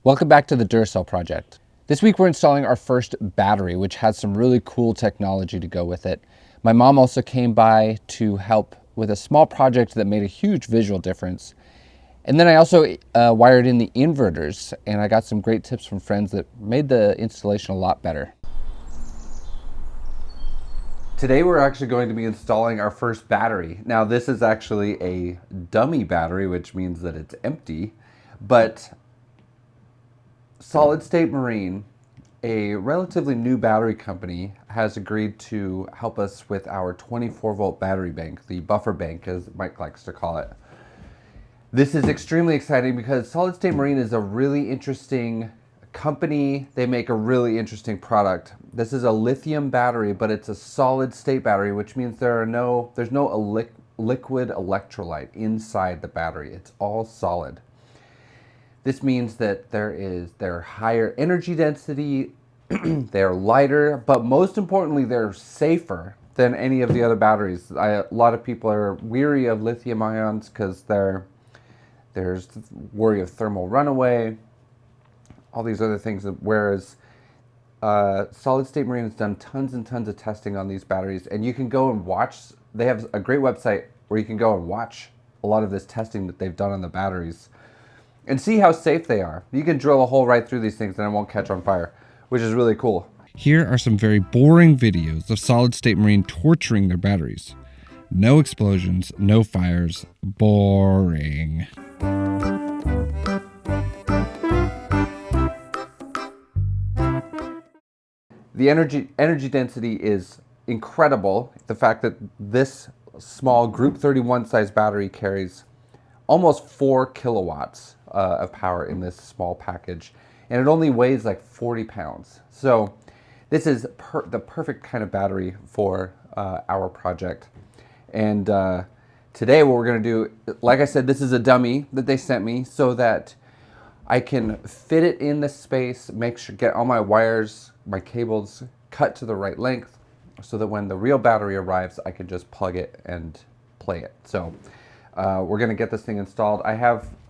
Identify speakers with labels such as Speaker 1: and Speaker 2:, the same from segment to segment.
Speaker 1: Welcome back to the Duracell project. This week we're installing our first battery, which has some really cool technology to go with it. My mom also came by to help with a small project that made a huge visual difference. And then I also wired in the inverters, and I got some great tips from friends that made the installation a lot better. Today we're actually going to be installing our first battery. Now this is actually a dummy battery, which means that it's empty, but Solid State Marine, a relatively new battery company, has agreed to help us with our 24-volt battery bank, the buffer bank as Mike likes to call it. This is extremely exciting because Solid State Marine is a really interesting company. They make a really interesting product. This is a lithium battery, but it's a solid state battery, which means there's no liquid electrolyte inside the battery. It's all solid. This means that they're higher energy density, they're lighter, but most importantly, they're safer than any of the other batteries. A lot of people are weary of lithium ions because there's worry of thermal runaway, all these other things, whereas Solid State Marine has done tons and tons of testing on these batteries, and you can go and watch. They have a great website where you can go and watch a lot of this testing that they've done on the batteries and see how safe they are. You can drill a hole right through these things and it won't catch on fire, which is really cool.
Speaker 2: Here are some very boring videos of Solid State Marine torturing their batteries. No explosions, no fires, boring.
Speaker 1: The energy density is incredible. The fact that this small Group 31 size battery carries almost 4 kilowatts of power in this small package, and it only weighs like 40 pounds. So this is the perfect kind of battery for our project. And today what we're gonna do, like I said, this is a dummy that they sent me so that I can fit it in the space, make sure, get all my wires, my cables cut to the right length so that when the real battery arrives, I can just plug it and play it. So we're gonna get this thing installed.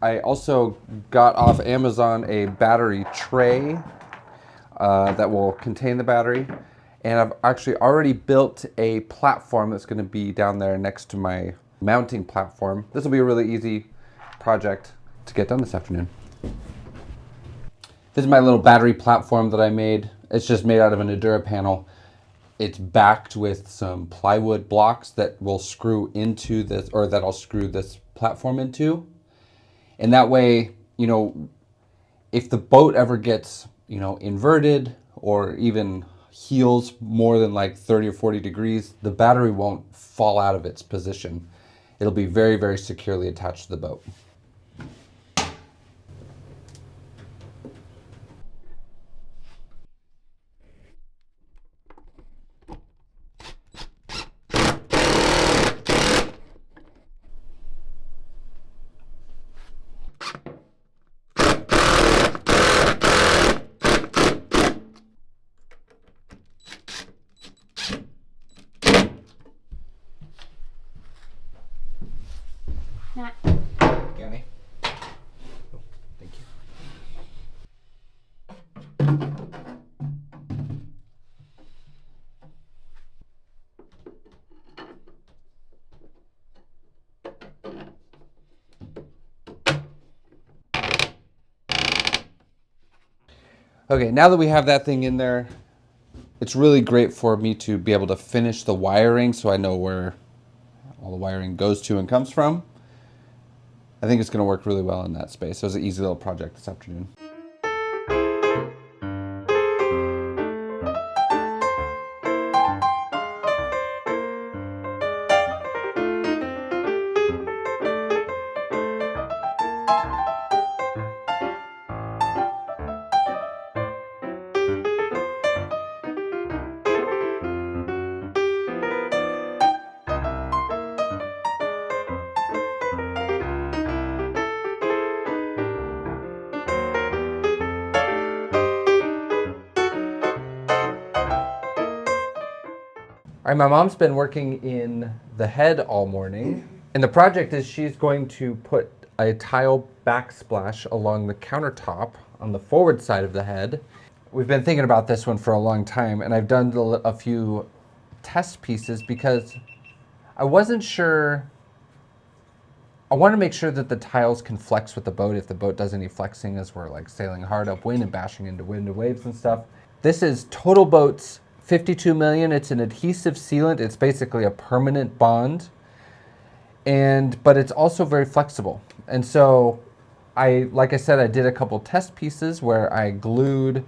Speaker 1: I also got off Amazon a battery tray that will contain the battery. And I've actually already built a platform that's gonna be down there next to my mounting platform. This will be a really easy project to get done this afternoon. This is my little battery platform that I made. It's just made out of an Endura panel. It's backed with some plywood blocks that will screw into this, or that I'll screw this platform into. And that way, you know, if the boat ever gets, you know, inverted or even heels more than like 30 or 40 degrees, the battery won't fall out of its position. It'll be very, very securely attached to the boat.
Speaker 3: Not.
Speaker 1: Got me? Oh, thank you. Okay, now that we have that thing in there, it's really great for me to be able to finish the wiring so I know where all the wiring goes to and comes from. I think it's going to work really well in that space. So it's an easy little project this afternoon. All right, my mom's been working in the head all morning, and the project is she's going to put a tile backsplash along the countertop on the forward side of the head. We've been thinking about this one for a long time, and I've done a few test pieces because I wasn't sure. I want to make sure that the tiles can flex with the boat if the boat does any flexing as we're like sailing hard upwind and bashing into wind and waves and stuff. This is Total Boats 52 million. It's an adhesive sealant. It's basically a permanent bond. But it's also very flexible. And so like I said, I did a couple test pieces where I glued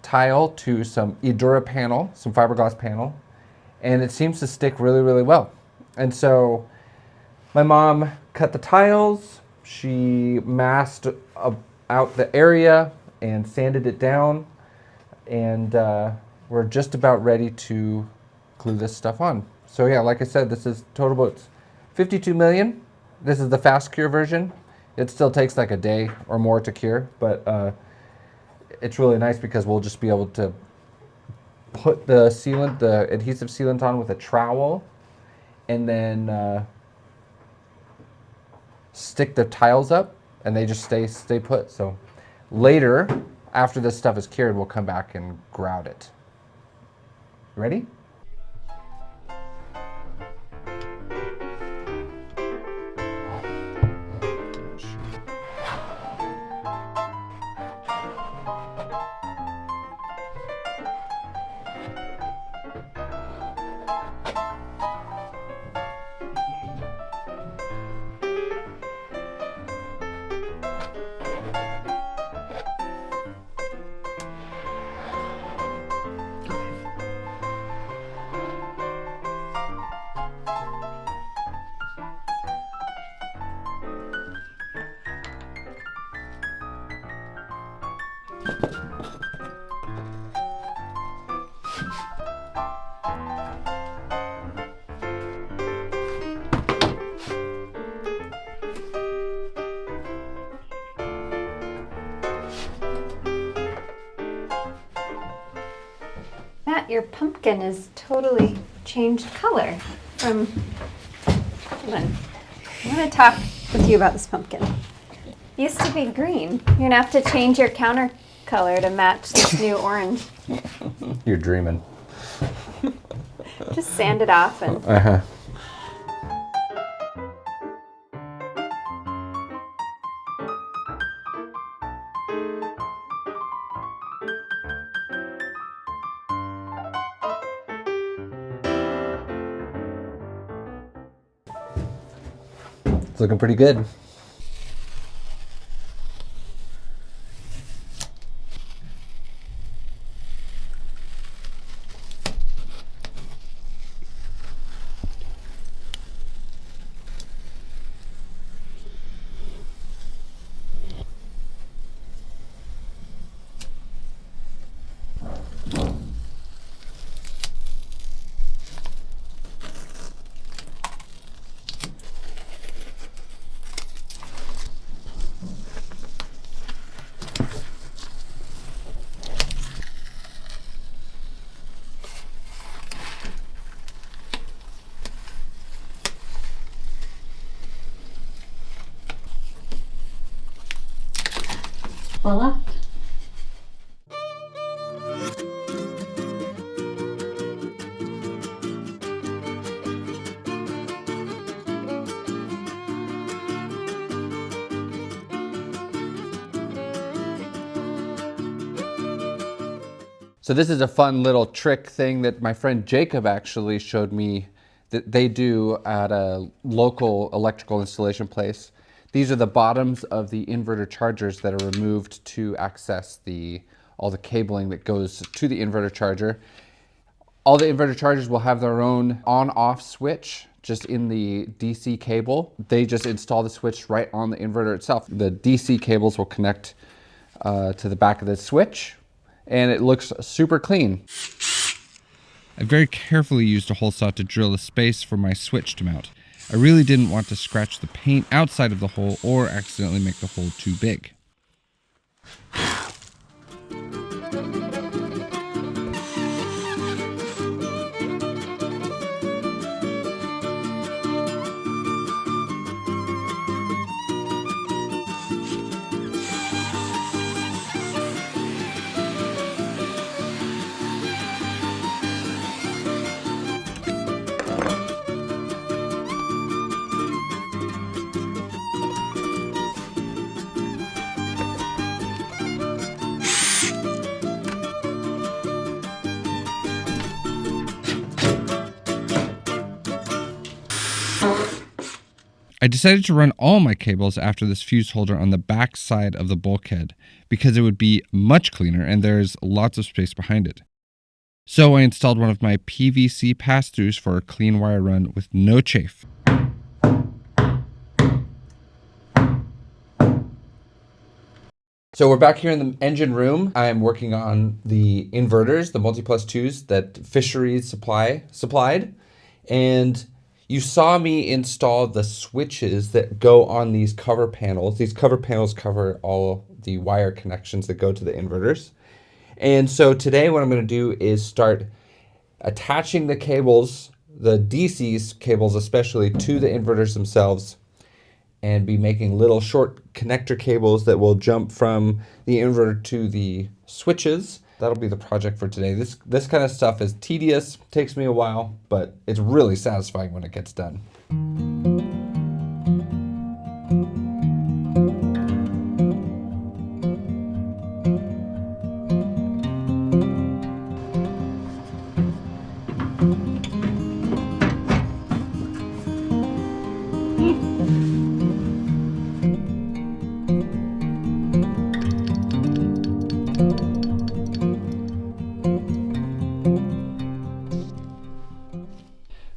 Speaker 1: tile to some Edura panel, some fiberglass panel, and it seems to stick really, really well. And so my mom cut the tiles, she masked out the area and sanded it down, and we're just about ready to glue this stuff on. So yeah, like I said, this is Total Boats 52 million. This is the fast cure version. It still takes like a day or more to cure, but it's really nice because we'll just be able to put the sealant, the adhesive sealant on with a trowel, and then stick the tiles up, and they just stay put. So later, after this stuff is cured, we'll come back and grout it. Ready?
Speaker 3: Matt, your pumpkin has totally changed color from. Hold on. I want to talk with you about this pumpkin. It used to be green. You're gonna have to change your counter color to match this new orange.
Speaker 1: You're dreaming.
Speaker 3: Just sand it off and.
Speaker 1: It's looking pretty good.
Speaker 3: Voila.
Speaker 1: So this is a fun little trick thing that my friend Jacob actually showed me that they do at a local electrical installation place. These are the bottoms of the inverter chargers that are removed to access all the cabling that goes to the inverter charger. All the inverter chargers will have their own on-off switch just in the DC cable. They just install the switch right on the inverter itself. The DC cables will connect to the back of the switch, and it looks super clean.
Speaker 2: I very carefully used a hole saw to drill a space for my switch to mount. I really didn't want to scratch the paint outside of the hole or accidentally make the hole too big. I decided to run all my cables after this fuse holder on the back side of the bulkhead because it would be much cleaner and there's lots of space behind it. So I installed one of my PVC pass-throughs for a clean wire run with no chafe.
Speaker 1: So we're back here in the engine room. I'm working on the inverters, the multi-plus-2s that Fisheries supplied. And you saw me install the switches that go on these cover panels. These cover panels cover all the wire connections that go to the inverters. And so today what I'm going to do is start attaching the cables, the DC's cables especially, to the inverters themselves, and be making little short connector cables that will jump from the inverter to the switches. That'll be the project for today. This kind of stuff is tedious, takes me a while, but it's really satisfying when it gets done.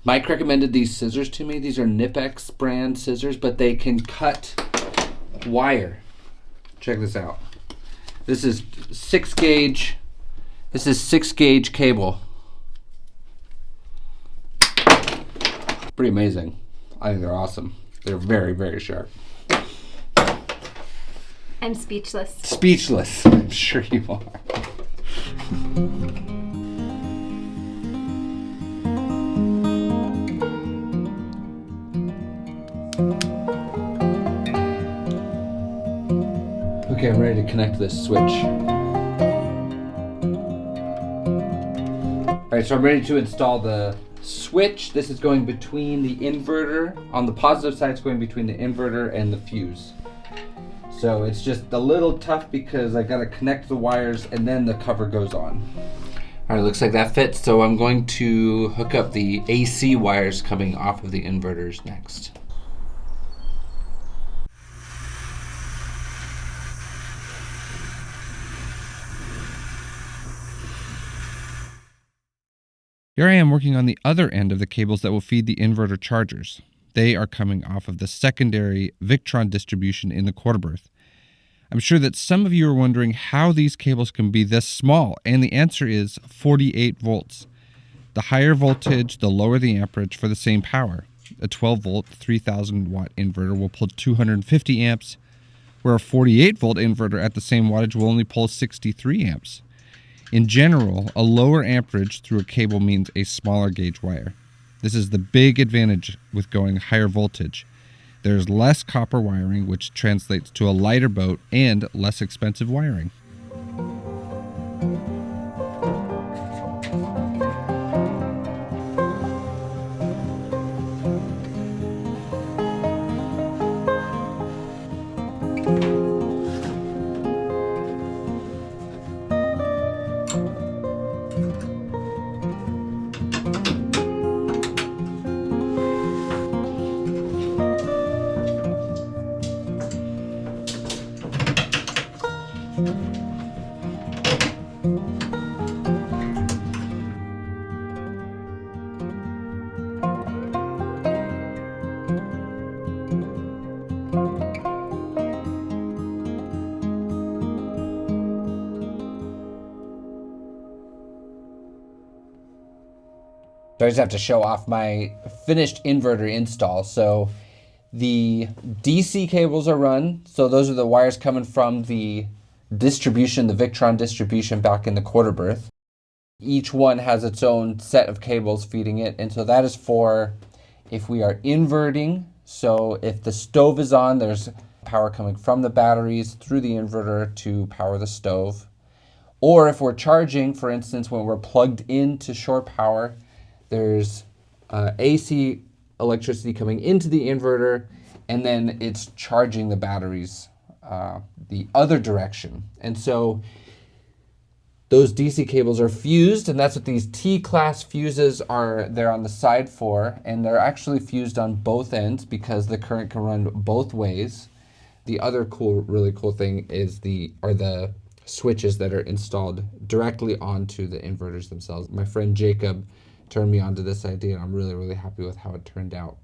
Speaker 1: Mike recommended these scissors to me. These are Nipex brand scissors, but they can cut wire. Check this out. This is 6 gauge. This is 6 gauge cable. Pretty amazing. I think they're awesome. They're very, very sharp.
Speaker 3: I'm speechless.
Speaker 1: Speechless. I'm sure you are. Okay, I'm ready to connect this switch. All right, so I'm ready to install the switch. This is going between the inverter. On the positive side, it's going between the inverter and the fuse. So it's just a little tough because I gotta connect the wires and then the cover goes on. All right, looks like that fits. So I'm going to hook up the AC wires coming off of the inverters next.
Speaker 2: Here I am working on the other end of the cables that will feed the inverter chargers. They are coming off of the secondary Victron distribution in the quarter berth. I'm sure that some of you are wondering how these cables can be this small, and the answer is 48 volts. The higher voltage, the lower the amperage for the same power. A 12 volt, 3000 watt inverter will pull 250 amps, where a 48 volt inverter at the same wattage will only pull 63 amps. In general, a lower amperage through a cable means a smaller gauge wire. This is the big advantage with going higher voltage. There's less copper wiring, which translates to a lighter boat and less expensive wiring.
Speaker 1: So I just have to show off my finished inverter install. So the DC cables are run. So those are the wires coming from the distribution, the Victron distribution back in the quarter berth. Each one has its own set of cables feeding it. And so that is for if we are inverting. So if the stove is on, there's power coming from the batteries through the inverter to power the stove. Or if we're charging, for instance, when we're plugged into shore power, there's AC electricity coming into the inverter, and then it's charging the batteries the other direction. And so Those DC cables are fused, and that's what these T-class fuses are. They're on the side for, and they're actually fused on both ends because the current can run both ways. The other really cool thing is the switches that are installed directly onto the inverters themselves. My friend Jacob turned me onto this idea, and I'm really, really happy with how it turned out.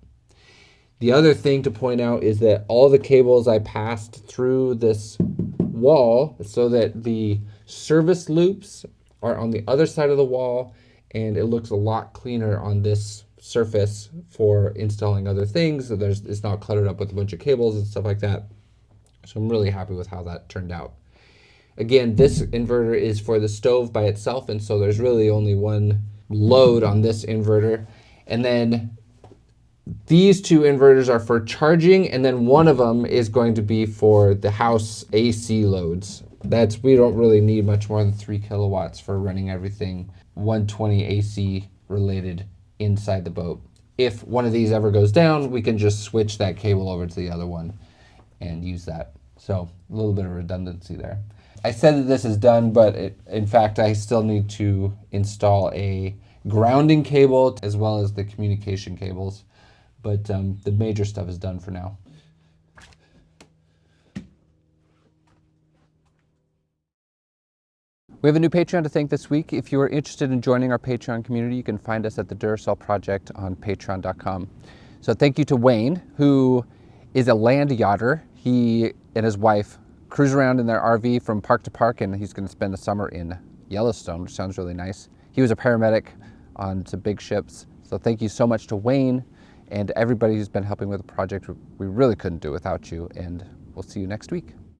Speaker 1: The other thing to point out is that all the cables I passed through this wall so that the service loops are on the other side of the wall, and it looks a lot cleaner on this surface for installing other things. So it's not cluttered up with a bunch of cables and stuff like that. So I'm really happy with how that turned out. Again, this inverter is for the stove by itself, and so there's really only one load on this inverter. And then these two inverters are for charging, and then one of them is going to be for the house AC loads. We don't really need much more than 3 kilowatts for running everything 120 AC related inside the boat. If one of these ever goes down, we can just switch that cable over to the other one and use that. So a little bit of redundancy there. I said that this is done, but in fact, I still need to install a grounding cable as well as the communication cables. But the major stuff is done for now. We have a new Patreon to thank this week. If you are interested in joining our Patreon community, you can find us at the Duracell Project on patreon.com. So thank you to Wayne, who is a land yachter. He and his wife cruise around in their RV from park to park, and he's going to spend the summer in Yellowstone, which sounds really nice. He was a paramedic on some big ships. So thank you so much to Wayne and everybody who's been helping with the project. We really couldn't do it without you, and we'll see you next week.